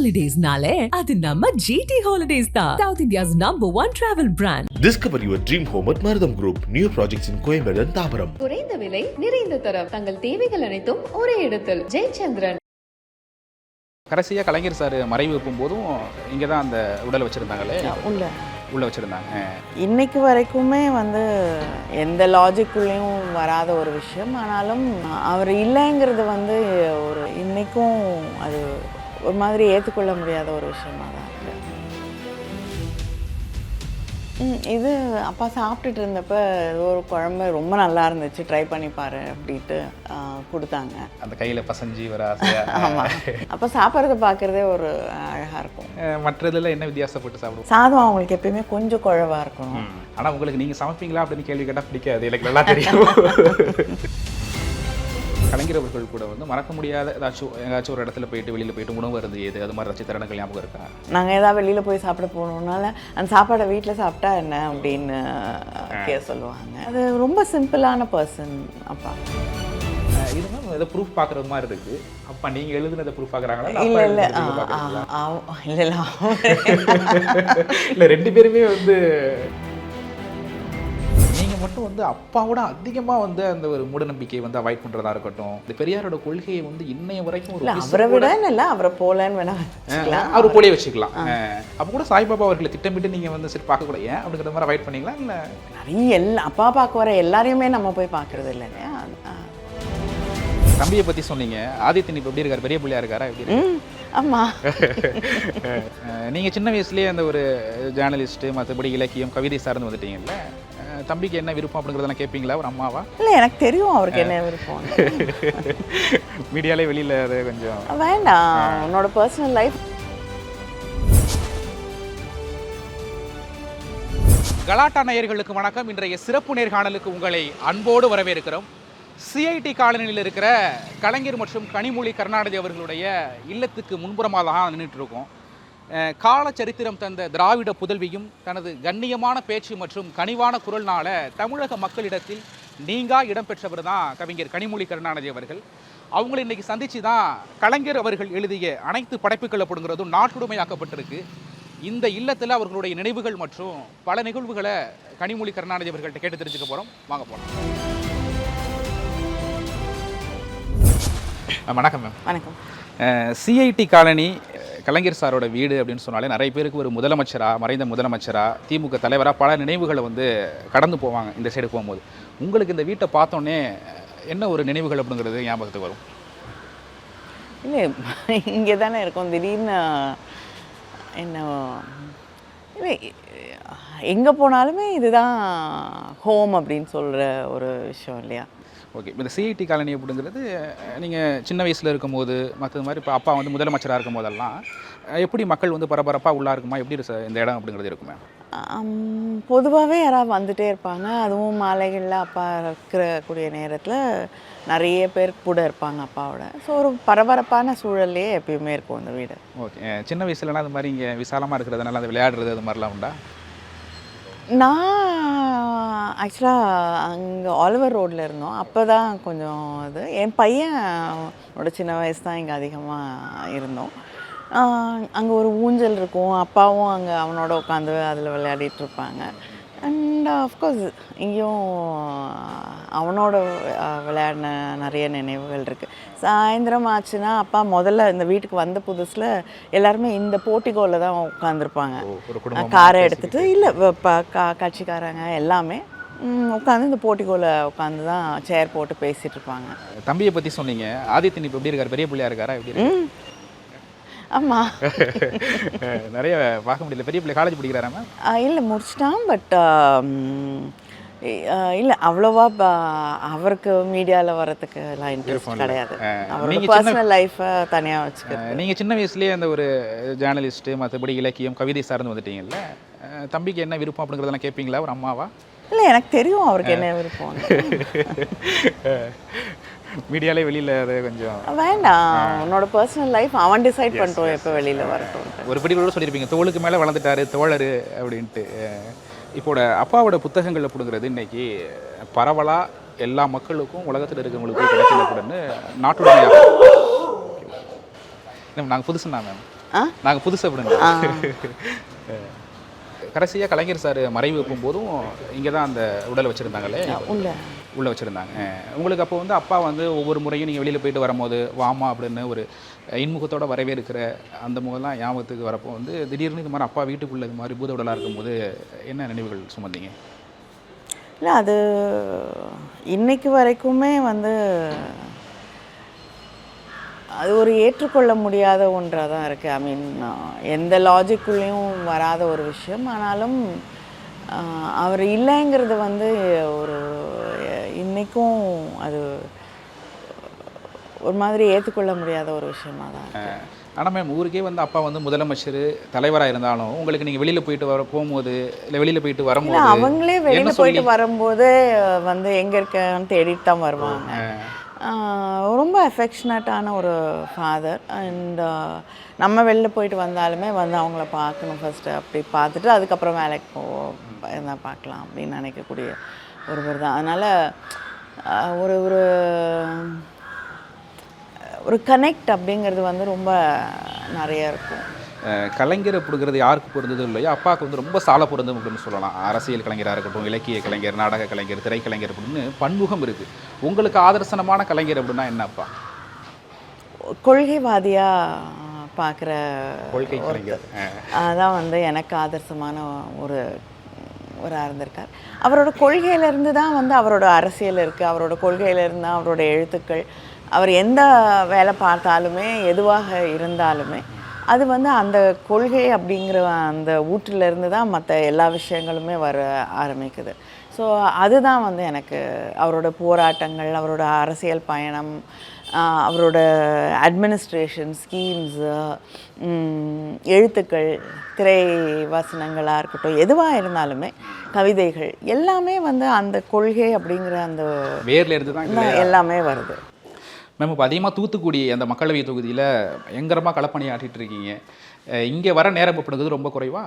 Holidays-nale, adu namma GT Holidays da. South India's #1 travel brand. Discover your dream home at Marutham Group. New projects in Coimbatore and Thabaram. குறைந்த விலை நிறைந்த தரம் தங்கள் தேவைகள் அனைத்தும் ஒரே இடத்தில். ஜெயச்சந்திரன். கடைசியாக கலைஞர் சார் மறைவு போதும் இங்கே தான் அந்த உடலை வச்சுருந்தாங்களே, உள்ள வச்சுருந்தாங்க. இன்னைக்கு வரைக்குமே எந்த லாஜிக்குள்ளேயும் வராத ஒரு விஷயம். ஆனாலும் அவர் இல்லைங்கிறது ஒரு இன்னைக்கும் அது ஒரு மாதிரி ஏற்றுக்கொள்ள முடியாத ஒரு விஷயமா தான் இருக்குது. இது அப்பா சாப்பிட்டுட்டு இருந்தப்போ ஒரு குழம்பு ரொம்ப நல்லா இருந்துச்சு, ட்ரை பண்ணிப்பாரு அப்படின்ட்டு கொடுத்தாங்க. அந்த கையில் பசஞ்சி வர ஆசையாக. ஆமாம், அப்போ சாப்பிட்றத பார்க்குறதே ஒரு அழகாக இருக்கும். மற்றதில் என்ன வித்தியாசப்பட்டு சாப்பிடுவோம்? சாதம் அவங்களுக்கு எப்பயுமே கொஞ்சம் குழவாக இருக்கணும். ஆனால் உங்களுக்கு நீங்கள் சமைப்பீங்களா அப்படின்னு கேள்வி கேட்டால் பிடிக்காது, எனக்கு நல்லா தெரியும். கலைஞர் அவர்கள் கூட மறக்க முடியாத ஏதாச்சும் ஒரு இடத்துல போயிட்டு வெளியில் போயிட்டு உணவு அருந்தியது அது மாதிரி ஏதாச்சும் தருணங்கள் ஞாபகம் இருக்கா? நாங்கள் ஏதாவது வெளியில் போய் சாப்பிட போனோம்னால அந்த சாப்பாடை வீட்டில் சாப்பிட்டா என்ன அப்படின்னு சொல்லுவாங்க. அது ரொம்ப சிம்பிளான பர்சன் அப்பா. இதுமாதிரி ஏதோ ப்ரூஃப் பார்க்குறது மாதிரி இருக்குது. அப்பா நீங்கள் எழுதுனதை ப்ரூஃப் பார்க்குறாங்களா? இல்லை இல்லை இல்லை, ரெண்டு பேருமே நீங்கள் மட்டும் அப்பாவோட அதிகமாக அந்த ஒரு மூடநம்பிக்கையை அவாய்ட் பண்ணுறதா இருக்கட்டும். இந்த பெரியாரோட கொள்கையை இன்னைய வரைக்கும் ஒரு அவரை விட இல்லை, அவரை போலன்னு வேணா அவர் போலே வச்சுக்கலாம். அப்போ கூட சாய்பாபா அவர்களை திட்டமிட்டு நீங்கள் சரி பார்க்கக்கூடாது ஏன் அப்படிங்கிற மாதிரி அவாய்ட் பண்ணிங்களா? இல்லை நிறைய அப்பா பார்க்க வர எல்லாரையுமே நம்ம போய் பார்க்குறது இல்லைங்க. தம்பியை பற்றி சொன்னீங்க. ஆதித்யன் இப்போ எப்படி இருக்கார்? பெரிய பிள்ளையா இருக்காரா? எப்படி? ஆமாம். நீங்கள் சின்ன வயசுலேயே அந்த ஒரு ஜேர்னலிஸ்ட்டு, மற்றபடி இலக்கியம், கவிதை சார்ந்து வந்துட்டீங்கல்ல. தம்பிக்கு என்ன விருப்பம் அப்படிங்கிறதெல்லாம் கேட்பீங்களா ஒரு அம்மாவா? இல்லை, எனக்கு தெரியும் அவருக்கு என்ன விருப்பம். மீடியாலே வெளியில் அது கொஞ்சம் வேண்டாம், உன்னோட பர்சனல் லைஃப். கலாட்டா நேயர்களுக்கு வணக்கம். இன்றைய சிறப்பு நேர்காணலுக்கு உங்களை அன்போடு வரவேற்கிறோம். சிஐடி காலனியில் இருக்கிற கலைஞர் மற்றும் கனிமொழி கருணாநிதி அவர்களுடைய இல்லத்துக்கு முன்புறமாக தான் நின்றுட்டு இருக்கோம். கால சரித்திரம் தந்த திராவிட புதல்வியும் தனது கண்ணியமான பேச்சு மற்றும் கனிவான குரல்னால தமிழக மக்களிடத்தில் நீங்கா இடம்பெற்றவர் தான் கவிஞர் கனிமொழி கருணாநிதி அவர்கள். அவங்களை இன்றைக்கி சந்தித்து தான் கலைஞர் அவர்கள் எழுதிய அனைத்து படைப்புகள் அப்படிங்கிறதும் நாட்டுடைமையாக்கப்பட்டிருக்கு. இந்த இல்லத்தில் அவர்களுடைய நினைவுகள் மற்றும் பல நிகழ்வுகளை கனிமொழி கருணாநிதி அவர்கள்ட்ட கேட்டு தெரிஞ்சுக்க போகிறோம். வாங்க போகலாம். வணக்கம் மேம். வணக்கம். சிஐடி காலனி கலைஞர் சாரோட வீடு அப்படின்னு சொன்னாலே நிறைய பேருக்கு ஒரு முதலமைச்சராக, மறைந்த முதலமைச்சராக, திமுக தலைவராக பல நினைவுகளை கடந்து போவாங்க இந்த சைடு போகும்போது. உங்களுக்கு இந்த வீட்டை பார்த்தோன்னே என்ன ஒரு நினைவுகள் அப்படிங்கிறது ஞாபகத்துக்கு வரும்? இல்லை, இங்கே தானே இருக்கும். திடீர்னு என்ன இல்லை, எங்கே போனாலுமே இதுதான் ஹோம் அப்படின்னு சொல்கிற ஒரு விஷயம் இல்லையா? ஓகே, இந்த சிஐடி காலனி அப்படிங்கிறது நீங்கள் சின்ன வயசில் இருக்கும்போது மற்றது மாதிரி இப்போ அப்பா முதலமைச்சராக இருக்கும் போதெல்லாம் எப்படி மக்கள் பரபரப்பாக உள்ளா இருக்குமா? எப்படி இந்த இடம் அப்படிங்கிறது இருக்குமே? பொதுவாகவே யாராவது வந்துகிட்டே இருப்பாங்க. அதுவும் மாலைகளில் அப்பா இருக்கக்கூடிய நேரத்தில் நிறைய பேர் கூட இருப்பாங்க அப்பாவோட. ஸோ ஒரு பரபரப்பான சூழல்லையே எப்பயுமே இருக்கும் இந்த வீடு. ஓகே, சின்ன வயசுலலாம் அது மாதிரி இங்கே விசாலமாக இருக்கிறதுனால அது விளையாடுறது அது மாதிரிலாம் உண்டா? நான் ஆக்சுவலாக அங்கே ஆலிவர் ரோட்டில் இருந்தோம். அப்போ தான் கொஞ்சம் இது என் பையனோட சின்ன வயசு தான் இங்கே அதிகமாக இருந்தோம். அங்கே ஒரு ஊஞ்சல் இருக்கும், அப்பாவும் அங்கே அவனோட உட்காந்து அதில் விளையாடிட்டு இருப்பாங்க. அண்ட் ஆஃப்கோர்ஸ் இங்கேயும் அவனோட விளையாடின நிறைய நினைவுகள் இருக்குது. சாயந்தரம் ஆச்சுன்னா அப்பா முதல்ல இந்த வீட்டுக்கு வந்த புதுசில் எல்லாருமே இந்த போர்ட்டிகோவில் தான் உட்காந்துருப்பாங்க. காரை எடுத்துகிட்டு இல்லை கட்சிக்காரங்க எல்லாமே உட்காந்து இந்த போர்ட்டிகோவில் உட்காந்து தான் சேர் போட்டு பேசிகிட்டு இருப்பாங்க. தம்பியை பற்றி சொன்னீங்க. ஆதித்யன் இப்போ எப்படி இருக்கார்? பெரிய பிள்ளையா இருக்காரா? எப்படி? ஆமாம். நிறைய பார்க்க முடியல. பெரிய பிள்ளை காலேஜ் படிக்கிறாரா மேம்? இல்லை, முடிச்சிட்டான். பட் இல்லை அவ்வளோவா அவருக்கு மீடியாவில் வர்றதுக்கு எல்லாம் இன்ட்ரெஸ்ட் கிடையாது. அவரோட பர்சனல் லைஃப்பை தனியாக வச்சுக்கிறேன். நீங்கள் சின்ன வயசுலேயே அந்த ஒரு ஜேர்னலிஸ்ட்டு, மற்றபடி இலக்கியம், கவிதை சார்ந்து வந்துட்டீங்கல்ல. தம்பிக்கு என்ன விருப்பம் அப்படிங்கிறதெல்லாம் கேட்பீங்களா ஒரு அம்மாவா? இல்லை, எனக்கு தெரியும் அவருக்கு என்ன விருப்பம். மீடியாலே வெளியில் அது கொஞ்சம் வேண்டாம், உன்னோட பர்சனல் லைஃப் அவன் டிசைட் பண்ணிட்டோம் எப்போ வெளியில் வரட்டும். ஒரு படி கூட சொல்லியிருப்பீங்க தோளுக்கு மேலே வளர்ந்துட்டாரு தோழர் அப்படின்ட்டு. இப்போட அப்பாவோட புத்தகங்கள் அப்படிங்கிறது இன்றைக்கி பரவலாக எல்லா மக்களுக்கும் உலகத்தில் இருக்கிறவங்களுக்கும் கிடைக்கக்கூடன்னு நாட்டுடைய நாங்கள் புதுசுண்ணா மேம் நாங்கள் புதுசாக விடுங்க. ஆ. கடைசியாக கலைஞர் சார் மறைவு போதும் இங்கே தான் அந்த உடலை வச்சுருந்தாங்களே, உள்ளே வச்சுருந்தாங்க. உங்களுக்கு அப்போ வந்து அப்பா வந்து ஒவ்வொரு முறையும் நீங்கள் வெளியில் போயிட்டு வரும்போது வாமா அப்படின்னு ஒரு இன்முகத்தோட வரவேற்கிற அந்த முகம்லாம் ஞாபகத்துக்கு வரப்போ வந்து திடீர்னு இது மாதிரி அப்பா வீட்டுக்குள்ளே இது மாதிரி பூத உடலாக இருக்கும்போது என்ன நினைவுகள் சுமந்தீங்க? இல்லை, அது இன்னைக்கு வரைக்குமே வந்து அது ஒரு ஏற்றுக்கொள்ள முடியாத ஒன்றாக தான் இருக்குது. ஐ மீன், எந்த லாஜிக்குள்ளேயும் வராத ஒரு விஷயம். ஆனாலும் அவர் இல்லைங்கிறது வந்து ஒரு இன்றைக்கும் அது ஒரு மாதிரி ஏற்றுக்கொள்ள முடியாத ஒரு விஷயமாக தான் இருக்குது. ஆனால் மேம், ஊருக்கே வந்து அப்பா வந்து முதலமைச்சர் தலைவராக இருந்தாலும் உங்களுக்கு நீங்கள் வெளியில் போயிட்டு போகும்போது இல்லை வெளியில் போயிட்டு வரும்போது அவங்களே வெளியில் போயிட்டு வரும்போது வந்து எங்கே இருக்கன்னு தேடிட்டு தான் வருவாங்க. ரொம்ப அஃபெக்ஷனட்டான ஒரு ஃபாதர். அண்ட் நம்ம வெளில போயிட்டு வந்தாலுமே வந்து அவங்கள பார்க்கணும் ஃபஸ்ட்டு, அப்படி பார்த்துட்டு அதுக்கப்புறம் வேலைக்கு இருந்தால் பார்க்கலாம் அப்படின்னு நினைக்கக்கூடிய ஒருவர் தான். அதனால் ஒரு ஒரு ஒரு கனெக்ட் அப்படிங்கிறது வந்து ரொம்ப நிறைய இருக்கும். கலைஞர் அப்படிங்கிறது யாருக்கு பொருந்தது இல்லையோ அப்பாவுக்கு வந்து ரொம்ப சால பொருந்தும் அப்படின்னு சொல்லலாம். அரசியல் கலைஞராக இருக்கட்டும், இலக்கிய கலைஞர், நாடக கலைஞர், திரைக்கலைஞர் அப்படின்னு பன்முகம் இருக்குது. உங்களுக்கு ஆதர்சனமான கலைஞர் அப்படின்னா என்ன அப்பா? கொள்கைவாதியாக பார்க்குற கொள்கை கலைஞர் அதான் வந்து எனக்கு ஆதர்சமான ஒராக இருந்திருக்கார். அவரோட கொள்கையிலேருந்து தான் வந்து அவரோட அரசியல் இருக்குது. அவரோட கொள்கையிலேருந்து தான் அவரோட எழுத்துக்கள். அவர் எந்த வேலை பார்த்தாலுமே எதுவாக இருந்தாலுமே அது வந்து அந்த கொள்கை அப்படிங்கிற அந்த ஊற்றிலேருந்து தான் மற்ற எல்லா விஷயங்களுமே வர ஆரம்பிக்குது. ஸோ அதுதான் வந்து எனக்கு அவரோட போராட்டங்கள், அவரோட அரசியல் பயணம், அவரோட அட்மினிஸ்ட்ரேஷன் ஸ்கீம்ஸு, எழுத்துக்கள், திரை வசனங்களாக இருக்கட்டும், எதுவாக இருந்தாலுமே கவிதைகள் எல்லாமே வந்து அந்த கொள்கை அப்படிங்கிற அந்த வேர்ல இருந்து தான் எல்லாமே வருது. மேம், இப்போ அதிகமாக தூத்துக்குடி அந்த மக்களவை தொகுதியில் பயங்கரமாக களப்பணி ஆட்டிகிட்டு இருக்கீங்க. இங்கே வர நேரம் அப்படிங்கிறது ரொம்ப குறைவா?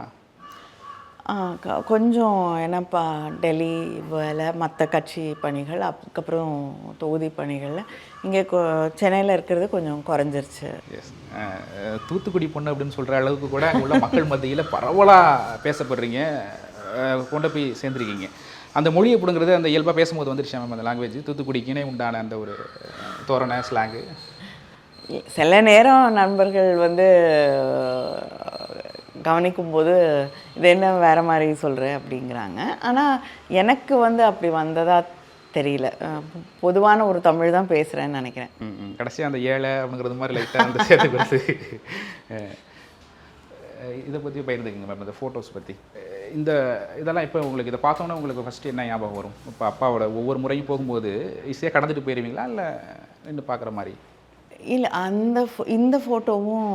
கொஞ்சம் என்னப்பா, டெல்லி வேலை, மற்ற கட்சி பணிகள், அதுக்கப்புறம் தொகுதி பணிகளில் இங்கே சென்னையில் இருக்கிறது கொஞ்சம் குறைஞ்சிருச்சு. எஸ், தூத்துக்குடி பொண்ணு அப்படின்னு சொல்கிற அளவுக்கு கூட அங்கே உள்ள மக்கள் மத்தியில் பரவலாக பேசப்படுறீங்க, கொண்டு போய் சேர்ந்துருக்கீங்க. அந்த மொழி அப்படிங்கிறது அந்த இயல்பாக பேசும்போது வந்துருச்சு மேம், அந்த லாங்குவேஜ் தூத்துக்குடிக்குனே உண்டான அந்த ஒரு தோரணை ஸ்லாங்கு. சில நேரம் நண்பர்கள் வந்து கவனிக்கும்போது இது என்ன வேறு மாதிரி சொல்கிறேன் அப்படிங்கிறாங்க. ஆனால் எனக்கு வந்து அப்படி வந்ததாக தெரியல. பொதுவான ஒரு தமிழ் தான் பேசுகிறேன்னு நினைக்கிறேன். கடைசியாக அந்த ஏழை அப்படிங்கிறது மாதிரி லைட்டாக அந்த சேர்த்துக்கிறது. இதை பற்றி பகிர்ந்துக்குங்க மேம், இந்த ஃபோட்டோஸ் பற்றி. இந்த இதெல்லாம் இப்போ உங்களுக்கு இதை பார்த்தோன்னா உங்களுக்கு ஃபஸ்ட்டு என்ன ஞாபகம் வரும்? இப்போ அப்பாவோட ஒவ்வொரு முறையும் போகும்போது ஈஸியாக கடந்துட்டு போயிடுவீங்களா இல்லை நின்று பார்க்குற மாதிரி? இல்லை, இந்த ஃபோட்டோவும்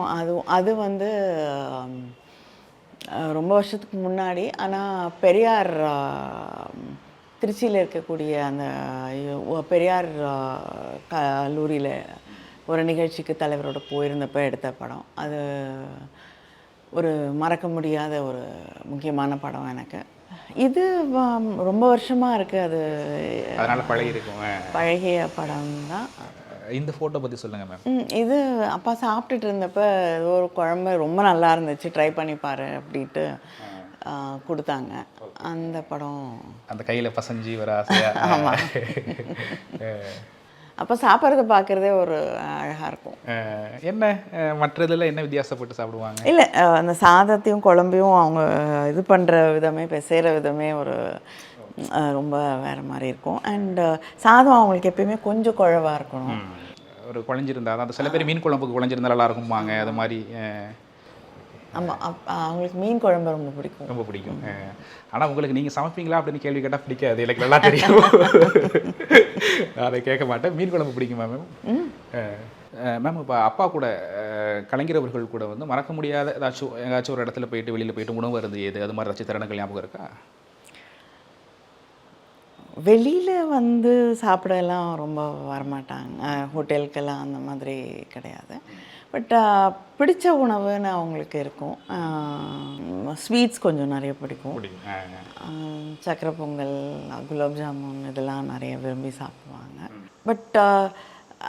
அது வந்து ரொம்ப வருஷத்துக்கு முன்னாடி. ஆனால் பெரியார் திருச்சியில் இருக்கக்கூடிய அந்த பெரியார் கல்லூரியில் ஒரு நிகழ்ச்சிக்கு தலைவரோட போயிருந்தப்போ எடுத்த படம். அது ஒரு மறக்க முடியாத ஒரு முக்கியமான படம் எனக்கு. இது ரொம்ப வருஷமாக இருக்குது. அது அதனால் பழகிருக்கும், பழகிய படம் தான். இந்த ஃபோட்டோ பற்றி சொல்லுங்கள் மேம். இது அப்பா சாப்பிட்டுட்டு இருந்தப்போ ஏதோ ஒரு குழம்பு ரொம்ப நல்லா இருந்துச்சு, ட்ரை பண்ணி பாரு அப்படின்ட்டு கொடுத்தாங்க. அந்த படம் அந்த கையில் பசஞ்சி வர ஆசையாக. ஆமாம், அப்போ சாப்பிட்றத பார்க்குறதே ஒரு அழகாக இருக்கும். என்ன மற்ற இதில் என்ன வித்தியாசப்பட்டு சாப்பிடுவாங்க? இல்லை, அந்த சாதத்தையும் குழம்பையும் அவங்க இது பண்ணுற விதமே, செய்கிற விதமே ஒரு ரொம்ப வேறு மாதிரி இருக்கும். அண்டு சாதம் அவங்களுக்கு எப்பயுமே கொஞ்சம் குழவாக இருக்கணும். ஒரு குழஞ்சிருந்தா தான், சில பேர் மீன் குழம்புக்கு குழஞ்சிருந்தா நல்லா இருக்கும்பாங்க, அது மாதிரி. ஆமாம், அவங்களுக்கு மீன் குழம்பு ரொம்ப பிடிக்கும். ரொம்ப பிடிக்கும். ஆனால் உங்களுக்கு நீங்கள் சமைப்பீங்களா அப்படின்னு கேள்வி கேட்டால் பிடிக்காது, எனக்கு நல்லா தெரியும். அதை கேட்க மாட்டேன். மீன் குழம்பு பிடிக்குமா மேம்? மேம், இப்போ அப்பா கூட கலைஞர் அவர்கள் கூட வந்து மறக்க முடியாத ஏதாச்சும் ஒரு இடத்துல போயிட்டு வெளியில் போயிட்டு உணவு இருந்து எது அது மாதிரி ஏதாச்சும் தருணங்கள் ஞாபகம் இருக்கா? வெளியில் வந்து சாப்பிடலாம் ரொம்ப வரமாட்டாங்க, ஹோட்டலுக்கெல்லாம் அந்த மாதிரி கிடையாது. பட் பிடிச்ச உணவுன்னு அவங்களுக்கு இருக்கும். ஸ்வீட்ஸ் கொஞ்சம் நிறைய பிடிக்கும். சக்கரை பொங்கல், குலாப் ஜாமுன் இதெல்லாம் நிறைய விரும்பி சாப்பிடுவாங்க. பட்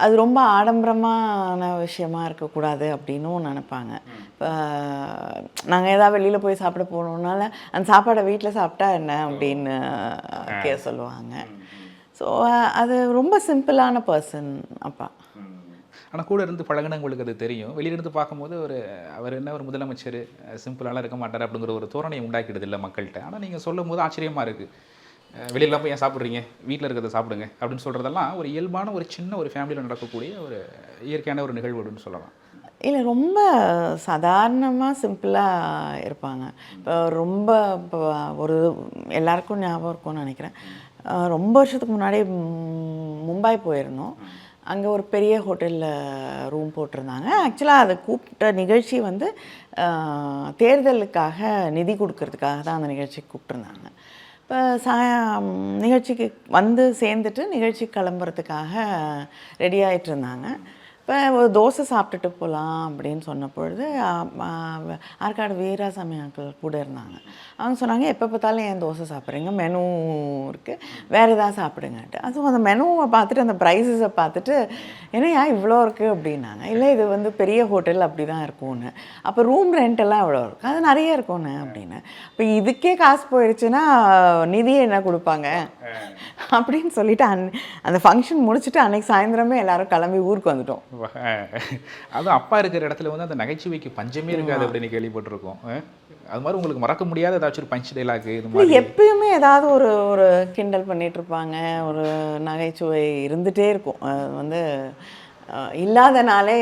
அது ரொம்ப ஆடம்பரமான விஷயமா இருக்கக்கூடாது அப்படின்னும் நினைப்பாங்க. இப்போ நாங்கள் ஏதாவது வெளியில் போய் சாப்பிட போனோம்னால அந்த சாப்பாடை வீட்டில் சாப்பிட்டா என்ன அப்படின்னு சொல்லுவாங்க. ஸோ அது ரொம்ப சிம்பிளான பர்சன் அப்பா. ஆனால் கூட இருந்து பழகினவங்களுக்கு அது தெரியும். வெளியிருந்து பார்க்கும்போது அவர் என்ன ஒரு முதலமைச்சர் சிம்பிளாலாம் இருக்க மாட்டார் அப்படிங்கிற ஒரு தோரணையை உண்டாக்கிடுது இல்லை மக்கள்கிட்ட. ஆனால் நீங்கள் சொல்லும் போது ஆச்சரியமாக இருக்குது. வெளியிலாம் போய் ஏன் சாப்பிட்றீங்க, வீட்டில் இருக்கிறத சாப்பிடுங்க அப்படின்னு சொல்கிறதெல்லாம் ஒரு இயல்பான ஒரு சின்ன ஒரு ஃபேமிலியில் நடக்கக்கூடிய ஒரு இயற்கையான ஒரு நிகழ்வுன்னு சொல்லலாம். இல்லை, ரொம்ப சாதாரணமாக சிம்பிளாக இருப்பாங்க. இப்போ ரொம்ப இப்போ ஒரு எல்லாருக்கும் ஞாபகம் இருக்கும்னு நினைக்கிறேன். ரொம்ப வருஷத்துக்கு முன்னாடி மும்பை போயிருந்தோம். அங்கே ஒரு பெரிய ஹோட்டலில் ரூம் போட்டிருந்தாங்க. ஆக்சுவலாக அதை கூப்பிட்ட நிகழ்ச்சி வந்து தேர்தலுக்காக நிதி கொடுக்கறதுக்காக தான் அந்த நிகழ்ச்சிக்கு கூப்பிட்ருந்தாங்க. இப்போ நிகழ்ச்சிக்கு வந்து சேர்ந்துட்டு நிகழ்ச்சி கிளம்புறதுக்காக ரெடி ஆகிட்டு இருந்தாங்க. இப்போ ஒரு தோசை சாப்பிட்டுட்டு போகலாம் அப்படின்னு சொன்ன பொழுது ஆற்காடு வீராசாமி அங்கிள் கூட இருந்தாங்க. அவங்க சொன்னாங்க, எப்போ பார்த்தாலும் ஏன் தோசை சாப்பிட்றீங்க, மெனு இருக்குது, வேறு எதாவது சாப்பிடுங்கன்ட்டு. அதுவும் அந்த மெனுவை பார்த்துட்டு அந்த ப்ரைஸஸை பார்த்துட்டு ஏன்னா இவ்வளோ இருக்குது அப்படின்னாங்க. இல்லை, இது வந்து பெரிய ஹோட்டல் அப்படி தான் இருக்கும்னு. அப்போ ரூம் ரெண்டெல்லாம் எவ்வளோ இருக்குது, அது நிறைய இருக்கும்னு அப்படின்னு. இப்போ இதுக்கே காசு போயிடுச்சுன்னா நிதியை என்ன கொடுப்பாங்க அப்படின்னு சொல்லிட்டு அந்த ஃபங்க்ஷன் முடிச்சுட்டு அன்றைக்கி சாயந்தரமே எல்லோரும் கிளம்பி ஊருக்கு வந்துட்டோம். அதுவும் அப்பா இருக்கிற இடத்துல வந்து அந்த நகைச்சுவைக்கு பஞ்சமே இருக்காது அப்படின்னு கேள்விப்பட்டிருக்கோம். அது மாதிரி உங்களுக்கு மறக்க முடியாத ஏதாச்சும் ஒரு பஞ்ச் டைலாக் இது மாதிரி? எப்பயுமே ஏதாவது ஒரு கிண்டல் பண்ணிட்டு இருப்பாங்க, ஒரு நகைச்சுவை இருந்துகிட்டே இருக்கும். வந்து இல்லாதனாலே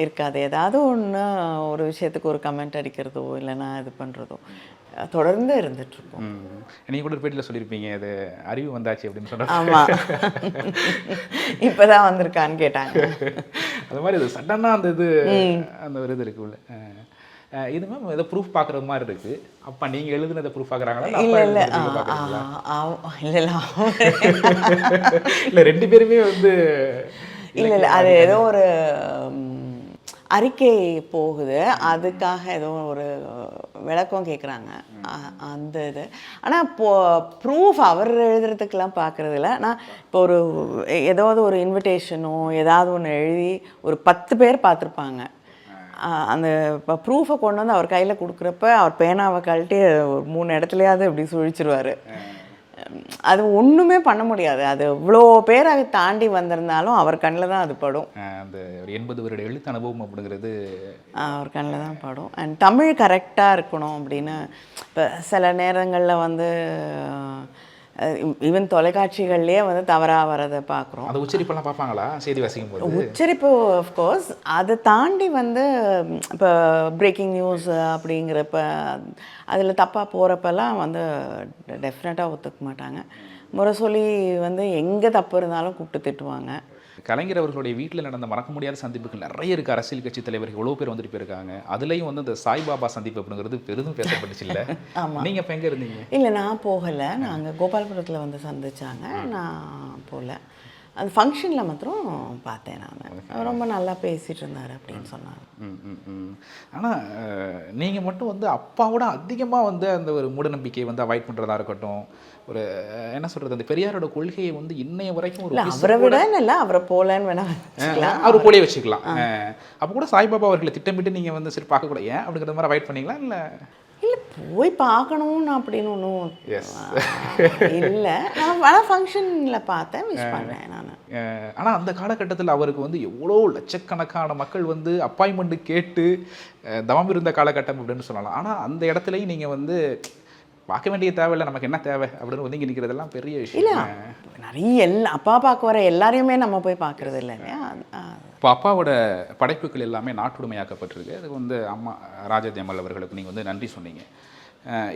இருக்காது. ஏதாவது ஒன்று ஒரு விஷயத்துக்கு ஒரு கமெண்ட் அடிக்கிறதோ இல்லைன்னா இது பண்ணுறதோ தொடர்ந்து இருந்துகிட்ருக்கோம். நீங்கள் கூட ஒரு பேட்டியில் சொல்லியிருப்பீங்க, அது அறிவு வந்தாச்சு அப்படின்னு சொன்னாங்க. ஆமாம், இப்போ தான் வந்திருக்கான்னு கேட்டாங்க. அது மாதிரி இது சடனாக அந்த ஒரு இது இருக்குல்ல. இது மேம் ஏதோ ப்ரூஃப் பார்க்குறது மாதிரி இருக்குது. அப்போ நீங்கள் எழுதுனதை ப்ரூஃப் பார்க்குறாங்களா? இல்லை இல்லை இல்லை, ரெண்டு பேருமே வந்து இல்லை இல்லை, அது ஏதோ ஒரு அறிக்கை போகுது, அதுக்காக ஏதோ ஒரு விளக்கம் கேட்குறாங்க அந்த இது. ஆனால் ப்ரூஃப் அவர் எழுதுறதுக்கெலாம் பார்க்குறது இல்லை. ஆனால் இப்போ ஏதாவது ஒரு இன்விடேஷனோ ஏதாவது ஒன்று எழுதி ஒரு 10 பேர் பார்த்துருப்பாங்க. அந்த இப்போ ப்ரூஃபை கொண்டு வந்து அவர் கையில் கொடுக்குறப்ப அவர் பேனாவை கழட்டி ஒரு 3 இடத்துலையாவது இப்படி சுழிச்சிருவார். அது ஒன்றுமே பண்ண முடியாது. அது இவ்வளோ பேரை தாண்டி வந்திருந்தாலும் அவர் கண்ணில் தான் அது படும். அந்த ஒரு 80 வருட எழுத்து அனுபவம் அப்படிங்கிறது அவர் கண்ணில் தான் படும். அண்ட் தமிழ் கரெக்டாக இருக்கணும் அப்படின்னு இப்போ சில நேரங்களில் வந்து ஈவன் தொலைக்காட்சிகள்லேயே வந்து தவறாக வரதை பார்க்குறோம். அதை உச்சரிப்பெல்லாம் பார்ப்பாங்களா செய்தி வாசிக்கும் போது? உச்சரிப்பு ஆஃப்கோர்ஸ். அதை தாண்டி வந்து இப்போ பிரேக்கிங் நியூஸ் அப்படிங்கிறப்ப அதில் தப்பாக போகிறப்பெல்லாம் வந்து டெஃபினட்டாக ஒத்துக்க மாட்டாங்க. முரசொலி வந்து எங்கே தப்பு இருந்தாலும் கூப்பிட்டு திட்டுவாங்க. கலைஞர் அவர்களுடைய வீட்டில் நடந்த மறக்க முடியாத சந்திப்புகள் நிறைய இருக்குது. அரசியல் கட்சி தலைவர்கள் எவ்வளோ பேர் வந்துட்டு போயிருக்காங்க. அதுலேயும் வந்து இந்த சாய்பாபா சந்திப்பு அப்படிங்கிறது பெரிதும் பேசப்பட்டுச்சு இல்லை? ஆமாம். நீங்கள் இப்போ எங்கே இருந்தீங்க? இல்லை, நான் போகலை. நாங்கள் கோபால்புரத்தில் வந்து சந்திச்சாங்க, நான் போகல. அந்த ஃபங்க்ஷனில் மாத்திரம் பார்த்தேன். நான் ரொம்ப நல்லா பேசிகிட்டு இருந்தார் அப்படின்னு சொன்னாங்க. ஆனால் நீங்கள் மட்டும் வந்து அப்பாவோட அதிகமாக வந்து அந்த ஒரு மூடநம்பிக்கையை வந்து அவாய்ட் பண்ணுறதா இருக்கட்டும், ஒரு என்ன சொல்கிறது, அந்த பெரியாரோட கொள்கையை வந்து இன்னைய வரைக்கும் ஒரு அவரை விட இல்லை, அவரை போலன்னு வேணா அவர் போலே வச்சுக்கலாம். அப்போ கூட சாய்பாபா அவர்களை திட்டமிட்டு நீங்கள் வந்து சரி பார்க்கக்கூடாது ஏன் அப்படிங்கிற மாதிரி அவாய்ட் பண்ணிங்களா? இல்லை இல்லை, போய் பார்க்கணும்னு அப்படின்னு ஒன்றும் இல்லை. நான் ஆனால் ஃபங்க்ஷனில் பார்த்தேன், விஷ் பண்ணேன் நான். ஆனால் அந்த காலகட்டத்தில் அவருக்கு வந்து எவ்வளோ லட்சக்கணக்கான மக்கள் வந்து அப்பாயின்மெண்ட் கேட்டு தவம் இருந்த காலகட்டம் அப்படின்னு சொல்லலாம். ஆனால் அந்த இடத்துலையும் நீங்கள் வந்து பார்க்க வேண்டிய தேவையில்லை, நமக்கு என்ன தேவை அப்படின்னு ஒதுங்கி நிற்கிறதெல்லாம் பெரிய விஷயம். இல்லை, நிறைய அப்பா பார்க்க வர எல்லாரையுமே நம்ம போய் பார்க்குறது இல்லைங்க. இப்போ அப்பாவோட படைப்புகள் எல்லாமே நாட்டுடைமையாக்கப்பட்டிருக்கு. அதுக்கு வந்து அம்மா ராஜாஜி அம்மல் அவர்களுக்கு நீங்கள் வந்து நன்றி சொன்னீங்க.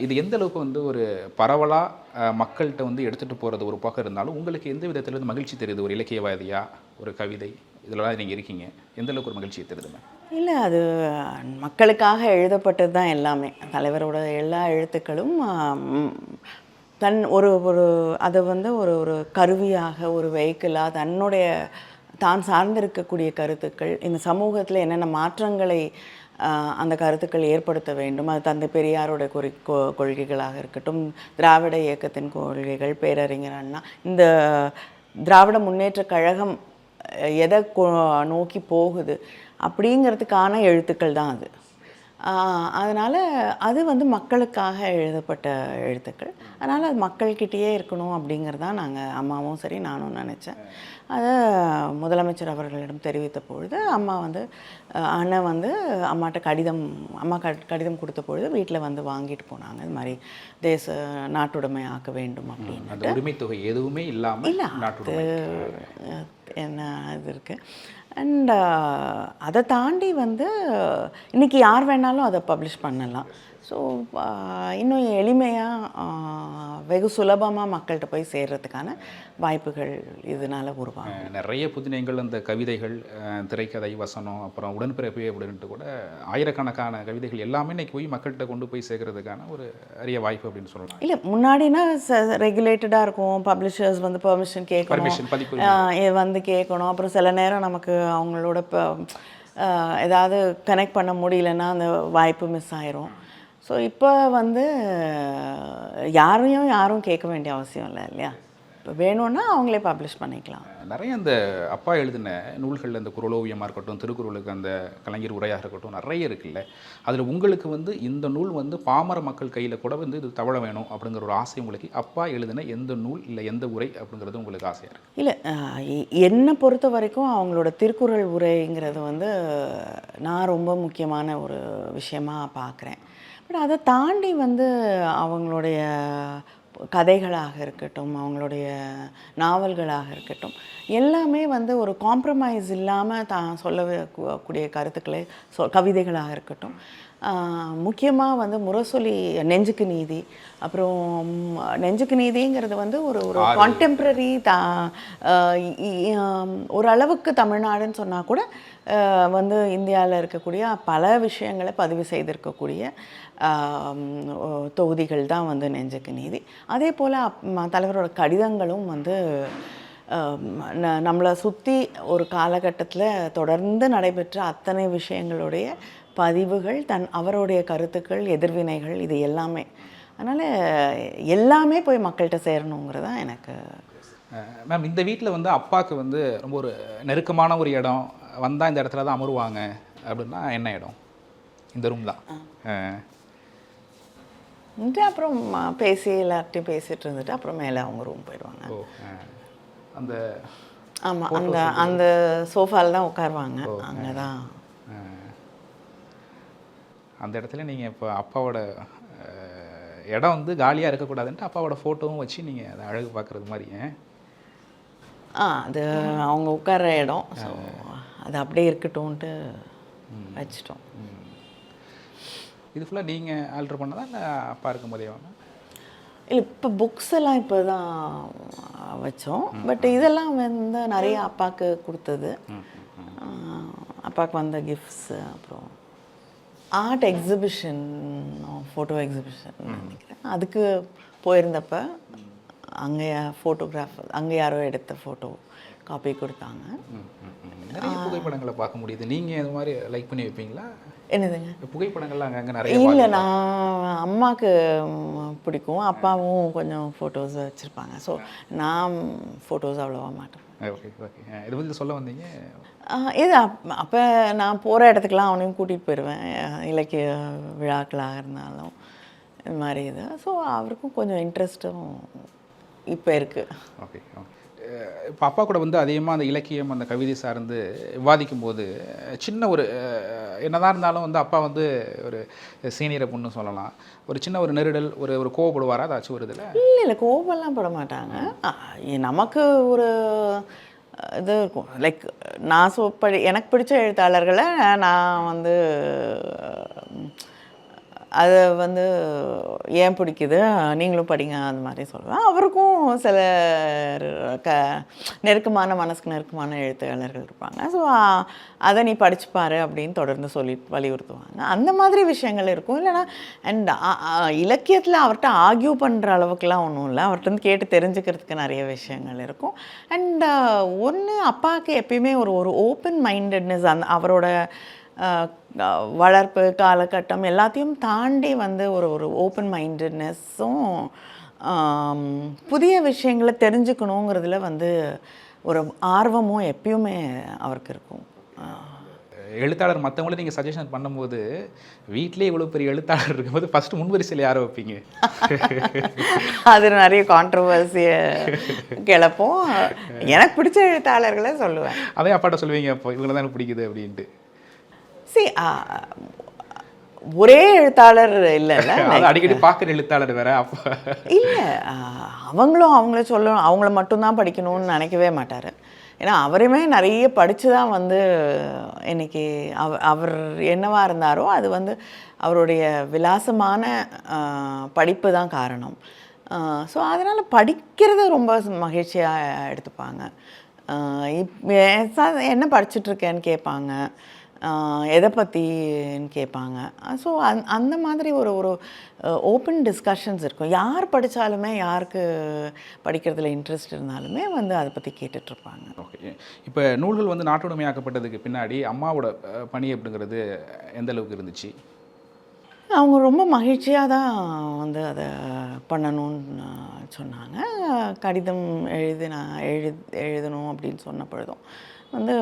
இது எந்த அளவுக்கு வந்து ஒரு பரவலாக மக்கள்கிட்ட வந்து எடுத்துகிட்டு போகிறது ஒரு பக்கம் இருந்தாலும் உங்களுக்கு எந்த விதத்தில் வந்து மகிழ்ச்சி தெரியுது? ஒரு இலக்கியவாதியாக, ஒரு கவிதை இதெல்லாம் நீங்கள் இருக்கீங்க, எந்த அளவுக்கு ஒரு மகிழ்ச்சியை தெரியுதுங்க? இல்லை, அது மக்களுக்காக எழுதப்பட்டது தான் எல்லாமே. தலைவரோட எல்லா எழுத்துக்களும் ஒரு அதை வந்து ஒரு கருவியாக, ஒரு வெஹிக்கிளாக தான் சார்ந்திருக்கக்கூடிய கருத்துக்கள் இந்த சமூகத்தில் என்னென்ன மாற்றங்களை அந்த கருத்துக்கள் ஏற்படுத்த வேண்டும். அது தந்தை பெரியாரோட கொள்கைகளாக இருக்கட்டும், திராவிட இயக்கத்தின் கொள்கைகள், பேரறிஞர் அண்ணா, இந்த திராவிட முன்னேற்ற கழகம் எதை நோக்கி போகுது அப்படிங்கிறதுக்கான எழுத்துக்கள் தான் அது. அதனால் அது வந்து மக்களுக்காக எழுதப்பட்ட எழுத்துக்கள். அதனால் அது மக்கள்கிட்டயே இருக்கணும் அப்படிங்கிறது தான் நாங்கள் அம்மாவும் சரி நானும் நினச்சேன். அதை முதலமைச்சர் அவர்களிடம் தெரிவித்த பொழுது அம்மா வந்து அண்ணன் வந்து அம்மாட்ட கடிதம் கொடுத்த பொழுது வீட்டில் வந்து வாங்கிட்டு போனாங்க. இது மாதிரி நாட்டுடைமை ஆக்க வேண்டும் அப்படின்னு. அந்த உரிமை தொகை எதுவுமே இல்லாமல் இல்லை அது என்ன இது இருக்குது. அண்ட் அதை தாண்டி வந்து இன்றைக்கி யார் வேணாலும் அதை பப்ளிஷ் பண்ணலாம். ஸோ இன்னும் எளிமையாக வெகு சுலபமாக மக்கள்கிட்ட போய் சேர்கிறதுக்கான வாய்ப்புகள் இதனால் உருவாகும். நிறைய புதினங்கள், அந்த கவிதைகள், திரைக்கதை, வசனம், அப்புறம் உடன்பிறப்பு அப்படின்ட்டு கூட ஆயிரக்கணக்கான கவிதைகள் எல்லாமே இன்றைக்கி போய் மக்கள்கிட்ட கொண்டு போய் சேர்க்கறதுக்கான ஒரு அரிய வாய்ப்பு அப்படின்னு சொல்லலாம். இல்லை முன்னாடினா ரெகுலேட்டடாக இருக்கும். பப்ளிஷர்ஸ் வந்து பெர்மிஷன் கேட்கணும், வந்து கேட்கணும். அப்புறம் சில நேரம் நமக்கு அவங்களோட ஏதாவது கனெக்ட் பண்ண முடியலன்னா அந்த வாய்ப்பு மிஸ் ஆயிரும். ஸோ இப்போ வந்து யாரும் கேட்க வேண்டிய அவசியம் இல்லை இல்லையா? இப்போ வேணும்னா அவங்களே பப்ளிஷ் பண்ணிக்கலாம். நிறைய அந்த அப்பா எழுதின நூல்களில் அந்த குறளோவியமாக இருக்கட்டும், திருக்குறளுக்கு அந்த கலைஞர் உரையாக இருக்கட்டும், நிறைய இருக்குல்ல. அதில் உங்களுக்கு வந்து இந்த நூல் வந்து பாமர மக்கள் கையில் கூட வந்து இது தவழ வேணும் அப்படிங்கிற ஒரு ஆசை உங்களுக்கு அப்பா எழுதின எந்த நூல் இல்லை எந்த உரை அப்படிங்கிறது உங்களுக்கு ஆசையாக இருக்குது? இல்லை, என்னை பொறுத்த வரைக்கும் அவங்களோட திருக்குறள் உரைங்கிறது வந்து நான் ரொம்ப முக்கியமான ஒரு விஷயமாக பார்க்குறேன். பட் அதை தாண்டி வந்து அவங்களுடைய கதைகளாக இருக்கட்டும், அவங்களுடைய நாவல்களாக இருக்கட்டும், எல்லாமே வந்து ஒரு காம்ப்ரமைஸ் இல்லாமல் தான் சொல்லக்கூடிய கருத்துக்களை கவிதைகளாக இருக்கட்டும். முக்கியமாக வந்து முரசொலி நெஞ்சுக்கு நீதி, அப்புறம் நெஞ்சுக்கு நீதிங்கிறது வந்து ஒரு கான்டெம்ப்ரரி ஓரளவுக்கு தமிழ்நாடுன்னு சொன்னால் கூட வந்து இந்தியாவில் இருக்கக்கூடிய பல விஷயங்களை பதிவு செய்திருக்கக்கூடிய தொகுதிகள் தான் வந்து நெஞ்சுக்கு நீதி. அதே போல் தலைவரோட கடிதங்களும் வந்து நம்மளை சுற்றி ஒரு காலகட்டத்தில் தொடர்ந்து நடைபெற்ற அத்தனை விஷயங்களுடைய பதிவுகள், அவருடைய கருத்துக்கள், எதிர்வினைகள், இது எல்லாமே. அதனால் எல்லாமே போய் மக்கள்கிட்ட சேரணுங்கிறதான் எனக்கு. மேம், இந்த வீட்டில் வந்து அப்பாவுக்கு வந்து ரொம்ப ஒரு நெருக்கமான ஒரு இடம், வந்தால் இந்த இடத்துல தான் அமருவாங்க அப்படின்னா என்ன இடம்? இந்த ரூம் தான். அப்புறம் பேசி எல்லார்ட்டையும் பேசிகிட்டு இருந்துட்டு அப்புறம் மேலே அவங்க ரூம் போயிடுவாங்க. அந்த ஆமாம், அந்த சோஃபாவில் தான் உட்காருவாங்க. அங்கே தான் அந்த இடத்துல நீங்கள் இப்போ அப்பாவோட இடம் வந்து காலியாக இருக்கக்கூடாதுன்ட்டு அப்பாவோட ஃபோட்டோவும் வச்சு நீங்கள் அதை அழகு பார்க்குறது மாதிரி. அது அவங்க உட்கார்ற இடம். ஸோ அது அப்படியே இருக்கட்டும்ன்ட்டு வச்சிட்டோம். இது ஃபுல்லாக நீங்கள் ஆல்ட்ரு பண்ணதா இல்லை அப்பா இருக்கும் போதே வாங்க? இல்லை, இப்போ புக்ஸ் எல்லாம் இப்போ தான் வச்சோம். பட் இதெல்லாம் வந்து நிறைய அப்பாவுக்கு கொடுத்தது, அப்பாவுக்கு வந்த கிஃப்ட்ஸு. அப்புறம் ஆர்ட் எக்ஸிபிஷன், ஃபோட்டோ எக்ஸிபிஷன் நினைக்கிறேன், அதுக்கு போயிருந்தப்ப அங்கே ஃபோட்டோகிராஃபர் அங்கே யாரோ எடுத்த ஃபோட்டோ காப்பி கொடுத்தாங்க. நிறைய புகைப்படங்களை பார்க்க முடியுது. நீங்கள் இது மாதிரி லைக் பண்ணி வைப்பீங்களா? என்னதுங்க? புகைப்படங்கள்லாம் அங்கே நிறைய. இல்லை, நான் அம்மாவுக்கு பிடிக்கும், அப்பாவும் கொஞ்சம் ஃபோட்டோஸ் வச்சுருப்பாங்க. ஸோ நான் ஃபோட்டோஸ் அவ்வளோவா மாட்டேன். Okay okay. இதை பற்றி சொல்ல வந்தீங்க. இது அப்போ நான் போகிற இடத்துக்கெலாம் அவனையும் கூட்டிகிட்டு போயிடுவேன், இலக்கிய விழாக்களாக இருந்தாலும் இது மாதிரி இது. ஸோ அவருக்கும் கொஞ்சம் இன்ட்ரெஸ்ட்டும் இப்போ இருக்குது. Okay okay. இப்போ அப்பா கூட வந்து அதிகமாக அந்த இலக்கியம், அந்த கவிதை சார்ந்து விவாதிக்கும் போது சின்ன ஒரு என்னதான் இருந்தாலும் வந்து அப்பா வந்து ஒரு சீனியரை பொண்ணு சொல்லலாம், ஒரு சின்ன ஒரு நெருடல், ஒரு கோவப்படுவாரா ஏதாச்சும் வருது? இல்லை, கோவம்லாம் பட மாட்டாங்க. நமக்கு ஒரு இது இருக்கும், லைக் நான் எனக்கு பிடிச்ச எழுத்தாளர்களை நான் வந்து அதை வந்து ஏன் பிடிக்குது, நீங்களும் படிங்க அந்த மாதிரி சொல்லுவேன். அவருக்கும் சில நெருக்கமான மனசுக்கு நெருக்கமான எழுத்தாளர்கள் இருப்பாங்க. ஸோ அதை நீ படிச்சுப்பாரு அப்படின்னு தொடர்ந்து சொல்லி வலியுறுத்துவாங்க. அந்த மாதிரி விஷயங்கள் இருக்கும். இல்லைனா அண்ட் இலக்கியத்தில் அவர்கிட்ட ஆர்கியூ பண்ணுற அளவுக்குலாம் ஒன்றும் இல்லை, அவர்கிட்ட கேட்டு தெரிஞ்சுக்கிறதுக்கு நிறைய விஷயங்கள் இருக்கும். அண்ட் ஒன்று, அப்பாவுக்கு எப்பயுமே ஒரு ஓப்பன் மைண்டட்னஸ், அவரோட வளர்ப்பு காலகட்டம் எல்லாத்தையும் தாண்டி வந்து ஒரு ஓப்பன் மைண்டட்னஸும் புதிய விஷயங்களை தெரிஞ்சுக்கணுங்கிறதுல வந்து ஒரு ஆர்வமும் எப்பயுமே அவருக்கு இருக்கும். எழுத்தாளர் மற்றவங்களும் நீங்கள் சஜஷன் பண்ணும்போது வீட்டிலே இவ்வளோ பெரிய எழுத்தாளர் இருக்கும்போது ஃபஸ்ட்டு முன்வரிசையில் யாரை வைப்பீங்க? அது நிறைய கான்ட்ரவர்சியை கிளப்போம். எனக்கு பிடிச்ச எழுத்தாளர்களை சொல்லுவேன். அதே அப்பாட்ட சொல்லுவீங்க அப்போ இவங்களை தான் எனக்கு பிடிக்குது அப்படின்ட்டு? ஒரே எழுத்தாளர் இல்லைல்ல, அடிக்கடி பார்க்குற எழுத்தாளர் வேற. அப்போ இல்லை, அவங்கள சொல்லணும், அவங்கள மட்டும்தான் படிக்கணும்னு நினைக்கவே மாட்டார். ஏன்னா அவருமே நிறைய படித்து தான் வந்து இன்றைக்கி அவர் என்னவாக இருந்தாரோ அது வந்து அவருடைய விலாசமான படிப்பு தான் காரணம். ஸோ அதனால் படிக்கிறது ரொம்ப மகிழ்ச்சியாக எடுத்துப்பாங்க. என்ன படிச்சுட்ருக்கேன்னு கேட்பாங்க, எதை பற்றின்னு கேட்பாங்க. ஸோ அந்த மாதிரி ஒரு ஓப்பன் டிஸ்கஷன்ஸ் இருக்கும். யார் படித்தாலுமே, யாருக்கு படிக்கிறதுல இன்ட்ரெஸ்ட் இருந்தாலுமே வந்து அதை பற்றி கேட்டுட்ருப்பாங்க. ஓகே, இப்போ நூல்கள் வந்து நாட்டுடைமையாக்கப்பட்டதுக்கு பின்னாடி அம்மாவோட பணி அப்படிங்கிறது எந்த அளவுக்கு இருந்துச்சு? அவங்க ரொம்ப மகிழ்ச்சியாக தான் வந்து அதை பண்ணணும்னு சொன்னாங்க. கடிதம் எழுதணும் அப்படின்னு சொன்ன பொழுதும் வந்து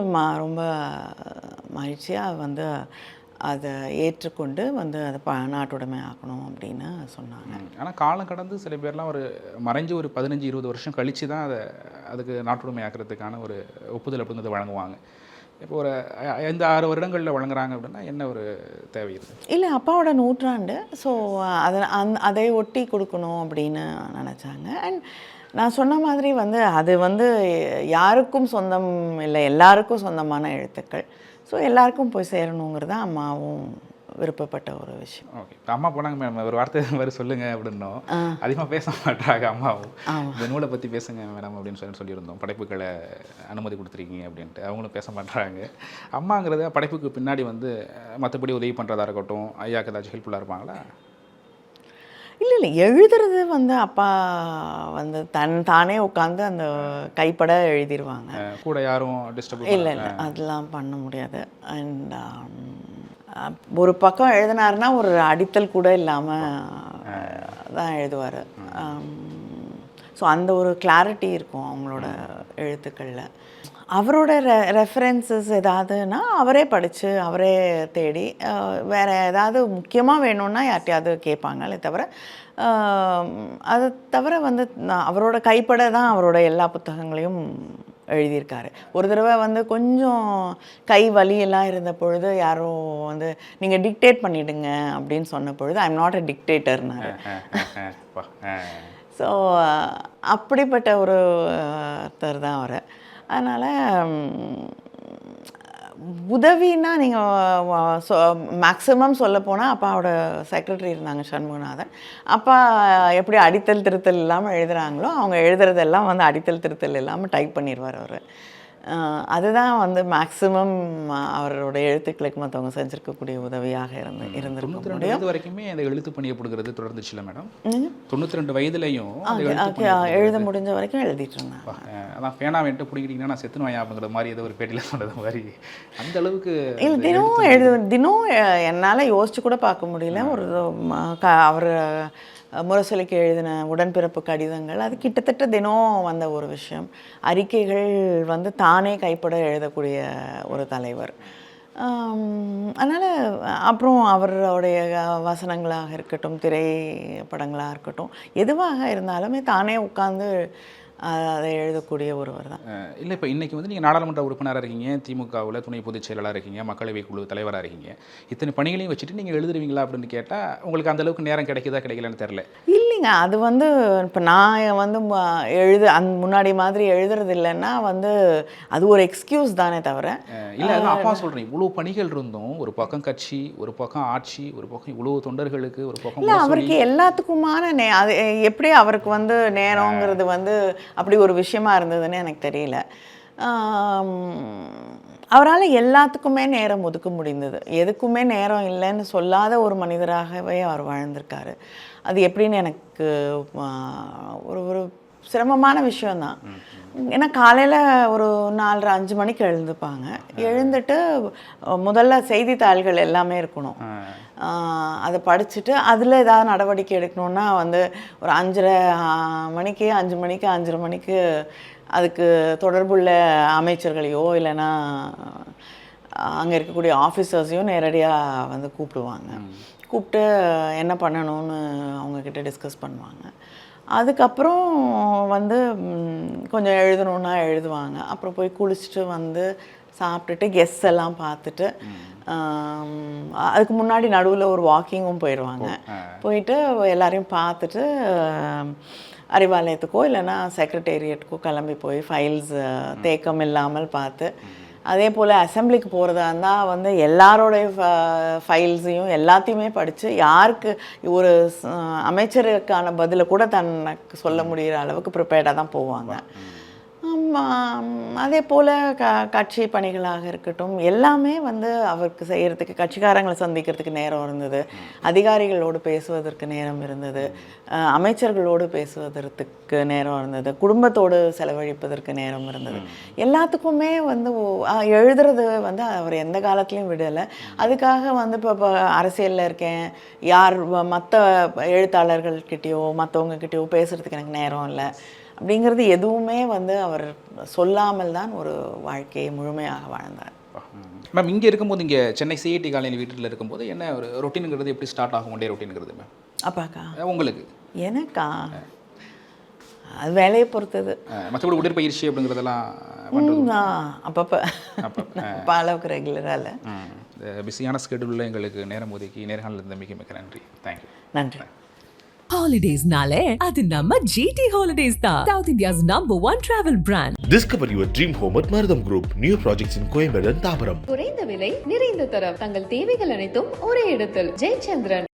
ரொம்ப மகிழ்ச்சியாக வந்து அதை ஏற்றுக்கொண்டு வந்து அதை நாட்டுடைமை ஆக்கணும் அப்படின்னு சொன்னாங்க. ஆனால் காலம் கடந்து சில பேர்லாம் ஒரு மறைஞ்சு ஒரு 15-20 வருஷம் கழித்து தான் அதுக்கு நாட்டுடைமை ஆக்கிறதுக்கான ஒரு ஒப்புதல் அப்படிங்கிறது வழங்குவாங்க. இப்போ ஒரு 5-6 வருடங்களில் வழங்குறாங்க அப்படின்னா என்ன ஒரு தேவை இருக்குது? இல்லை, அப்பாவோட 100 ஸோ அதை ஒட்டி கொடுக்கணும் அப்படின்னு நினச்சாங்க. அண்ட் நான் சொன்ன மாதிரி வந்து அது வந்து யாருக்கும் சொந்தம் இல்லை, எல்லாருக்கும் சொந்தமான எழுத்துக்கள். ஸோ எல்லாருக்கும் போய் சேரணுங்கிறது தான் அம்மாவும் விருப்பப்பட்ட ஒரு விஷயம். ஓகே, இப்போ அம்மா போனாங்க மேடம், ஒரு வார்த்தை மாதிரி சொல்லுங்கள் அப்படின்னோம். அதிகமாக பேச மாட்டாங்க அம்மாவும். இந்த நூலை பற்றி பேசுங்க மேடம் அப்படின்னு சொல்லியிருந்தோம். படைப்புகளை அனுமதி கொடுத்துருக்கீங்க அப்படின்ட்டு. அவங்களும் பேச மாட்டாங்க. அம்மாங்கிறத படைப்புக்கு பின்னாடி வந்து மற்றபடி உதவி பண்ணுறதா இருக்கட்டும், ஐயாக்கு ஏதாச்சும் ஹெல்ப்ஃபுல்லாக இருப்பாங்களா? இல்லை, எழுதுறது வந்து அப்பா வந்து தானே உட்காந்து அந்த கைப்பட எழுதிடுவாங்க. கூட யாரும் டிஸ்டர்ப் இல்லை, அதெல்லாம் பண்ண முடியாது. அண்ட் ஒரு பக்கம் எழுதினாருன்னா ஒரு அடித்தல் கூட இல்லாமல் தான் எழுதுவார். ஸோ அந்த ஒரு கிளாரிட்டி இருக்கும் அவங்களோட எழுத்துக்களில். அவரோட ரெஃபரன்சஸ் ஏதாவதுன்னா அவரே படித்து அவரே தேடி வேறு ஏதாவது முக்கியமாக வேணும்னா யார்ட்டையாவது கேட்பாங்களே தவிர, அதை தவிர வந்து அவரோட கைப்பட தான் அவரோட எல்லா புத்தகங்களையும் எழுதியிருக்காரு. ஒரு தடவை வந்து கொஞ்சம் கை வலியெல்லாம் இருந்த பொழுது யாரோ வந்து நீங்கள் டிக்டேட் பண்ணிவிடுங்க அப்படின்னு சொன்ன பொழுது ஐ எம் நாட் அ டிக்டேட்டர்னாரு. ஸோ அப்படிப்பட்ட ஒருத்தர் தான் அவர். அதனால் உதவின்னா நீங்கள் மேக்ஸிமம் சொல்லப்போனால் அப்பாவோட செக்ரட்டரி இருந்தாங்க சண்முகநாதன். அப்பா எப்படி அடித்தல் திருத்தல் இல்லாமல் எழுதுகிறாங்களோ அவங்க எழுதுறதெல்லாம் வந்து அடித்தல் திருத்தல் இல்லாமல் டைப் பண்ணிடுவார் அவர். அதுதான் வந்து மேக்ஸிமம் அவரோட எழுத்துக்களுக்கு மற்றவங்க செஞ்சுருக்கக்கூடிய உதவியாக இருந்திருக்க முடியும். வரைக்குமே அந்த எழுத்து பணியை கொடுக்குறது தொடர்ந்துச்சுல மேடம்? 92 வயதுலையும் எழுத முடிஞ்ச வரைக்கும் எழுதிட்டு இருந்தாங்க. அதான் பேனா வேண்ட்டு பிடிக்கிட்டீங்கன்னா நான் செத்துன்னு வாயா அப்படிங்கிற மாதிரி ஏதோ ஒரு பேட்டியில் சொன்னது மாதிரி அந்த அளவுக்கு இல்லை. தினம் என்னால் யோசிச்சு கூட பார்க்க முடியல. ஒரு அவர் முரசொலிக்கு எழுதின உடன்பிறப்பு கடிதங்கள் அது கிட்டத்தட்ட தினம் வந்த ஒரு விஷயம். அறிக்கைகள் வந்து தானே கைப்பட எழுதக்கூடிய ஒரு தலைவர். அதனால் அப்புறம் அவருடைய வசனங்களாக இருக்கட்டும், திரைப்படங்களாக இருக்கட்டும், எதுவாக இருந்தாலுமே தானே உட்கார்ந்து அதை எழுதக்கூடிய ஒருவர் தான். இல்லை, இப்போ இன்றைக்கி வந்து நீங்கள் நாடாளுமன்ற உறுப்பினராக இருக்கீங்க, திமுகவில் துணை பொதுச் செயலாளராக இருக்கீங்க, மக்களவை குழு தலைவராக இருக்கீங்க. இத்தனை பணிகளையும் வச்சுட்டு நீங்கள் எழுதுருவீங்களா அப்படின்னு கேட்டால் உங்களுக்கு அந்தளவுக்கு நேரம் கிடைக்குதா கிடைக்கலன்னு தெரில. இல்லைங்க, அது வந்து இப்போ நான் வந்து முன்னாடி மாதிரி எழுதுறது இல்லைன்னா வந்து அது ஒரு எக்ஸ்கியூஸ் தானே தவிர. இல்லை, அதான் அப்பா சொல்கிறேன், இவ்வளோ பணிகள் இருந்தும் ஒரு பக்கம் கட்சி, ஒரு பக்கம் ஆட்சி, ஒரு பக்கம் இவ்வளோ தொண்டர்களுக்கு, ஒரு பக்கம் இல்லை அவருக்கு எல்லாத்துக்குமான அது எப்படி அவருக்கு வந்து நேரங்கிறது வந்து அப்படி ஒரு விஷயமா இருந்ததுன்னு எனக்கு தெரியல. அவரால் எல்லாத்துக்குமே நேரம் ஒதுக்க முடிந்தது. எதுக்குமே நேரம் இல்லைன்னு சொல்லாத ஒரு மனிதராகவே அவர் வாழ்ந்திருக்காரு. அது எப்படின்னு எனக்கு ஒரு சிரமமான விஷயந்தான். ஏன்னா காலையில் ஒரு 4:30-5 மணிக்கு எழுந்துப்பாங்க. எழுந்துட்டு முதல்ல செய்தித்தாள்கள் எல்லாமே இருக்கணும். அதை படிச்சுட்டு அதில் ஏதாவது நடவடிக்கை எடுக்கணுன்னா வந்து ஒரு 5:30 மணிக்கு 5 மணிக்கு 5:30 மணிக்கு அதுக்கு தொடர்புள்ள அமைச்சர்களையோ இல்லைன்னா அங்கே இருக்கக்கூடிய ஆஃபீஸர்ஸையும் நேரடியாக வந்து கூப்பிடுவாங்க. கூப்பிட்டு என்ன பண்ணணும்னு அவங்கக்கிட்ட டிஸ்கஸ் பண்ணுவாங்க. அதுக்கப்புறம் வந்து கொஞ்சம் எழுதணுன்னா எழுதுவாங்க. அப்புறம் போய் குளிச்சுட்டு வந்து சாப்பிட்டுட்டு கெஸ்ட் எல்லாம் பார்த்துட்டு அதுக்கு முன்னாடி நடுவில் ஒரு வாக்கிங்கும் போயிடுவாங்க. போயிட்டு எல்லாரையும் பார்த்துட்டு அறிவாலயத்துக்கோ இல்லைன்னா செக்ரட்டேரியட்டுக்கோ கிளம்பி போய் ஃபைல்ஸ் தேக்கம் இல்லாமல் பார்த்து, அதே போல் அசம்பிளிக்கு போகிறதா இருந்தால் வந்து எல்லாரோடைய ஃபைல்ஸையும் எல்லாத்தையுமே படித்து யாருக்கு ஒரு அமைச்சருக்கான பதிலை கூட தனக்கு சொல்ல முடிகிற அளவுக்கு ப்ரிப்பேர்டாக தான் போவாங்க. அதே போல் கட்சி பணிகளாக இருக்கட்டும் எல்லாமே வந்து அவருக்கு செய்கிறதுக்கு, கட்சிக்காரங்களை சந்திக்கிறதுக்கு நேரம் இருந்தது, அதிகாரிகளோடு பேசுவதற்கு நேரம் இருந்தது, அமைச்சர்களோடு பேசுவதற்கு நேரம் இருந்தது, குடும்பத்தோடு செலவழிப்பதற்கு நேரம் இருந்தது. எல்லாத்துக்குமே வந்து எழுதுறது வந்து அவர் எந்த காலத்துலேயும் விடலை. அதுக்காக வந்து இப்போ அரசியலில் இருக்கேன், யார் மற்ற எழுத்தாளர்கள்கிட்டயோ மற்றவங்கக்கிட்டேயோ பேசுகிறதுக்கு எனக்கு நேரம் இல்லை அப்படிங்கிறது எதுவுமே வந்து அவர் சொல்லாமல் தான் ஒரு வாழ்க்கையை முழுமையாக வாழ்ந்தார். மேம், இங்கே இருக்கும்போது இங்கே சென்னை சிஐடி காலனி வீட்டில் இருக்கும்போது என்ன ஒரு ரொட்டீனுங்கிறது எப்படி ஸ்டார்ட் ஆகும் ஒன்றே ரொட்டீனுங்கிறது மேம்? அப்பாக்கா உங்களுக்கு? எனக்கா அது வேலையை பொறுத்தது. மற்றபடி உடற்பயிற்சி அப்படிங்கிறதெல்லாம் அப்பப்போ அளவுக்கு ரெகுலராக இல்லை. பிஸியான ஸ்கெடியூலில் எங்களுக்கு நேரம் ஒதுக்கி நேர்காணல் இருந்த மிக மிக நன்றி. தேங்க்யூ. நன்றி. Holidays-nale adu நம்ம GT Holidays தான். South India's #1 travel brand. Discover your dream home at Marutham Group. New projects in Coimbatore and Thabaram. குறைந்த விலை நிறைந்த தரம் தங்கள் தேவைகள் அனைத்தும் ஒரே இடத்தில் ஜெயச்சந்திரன்.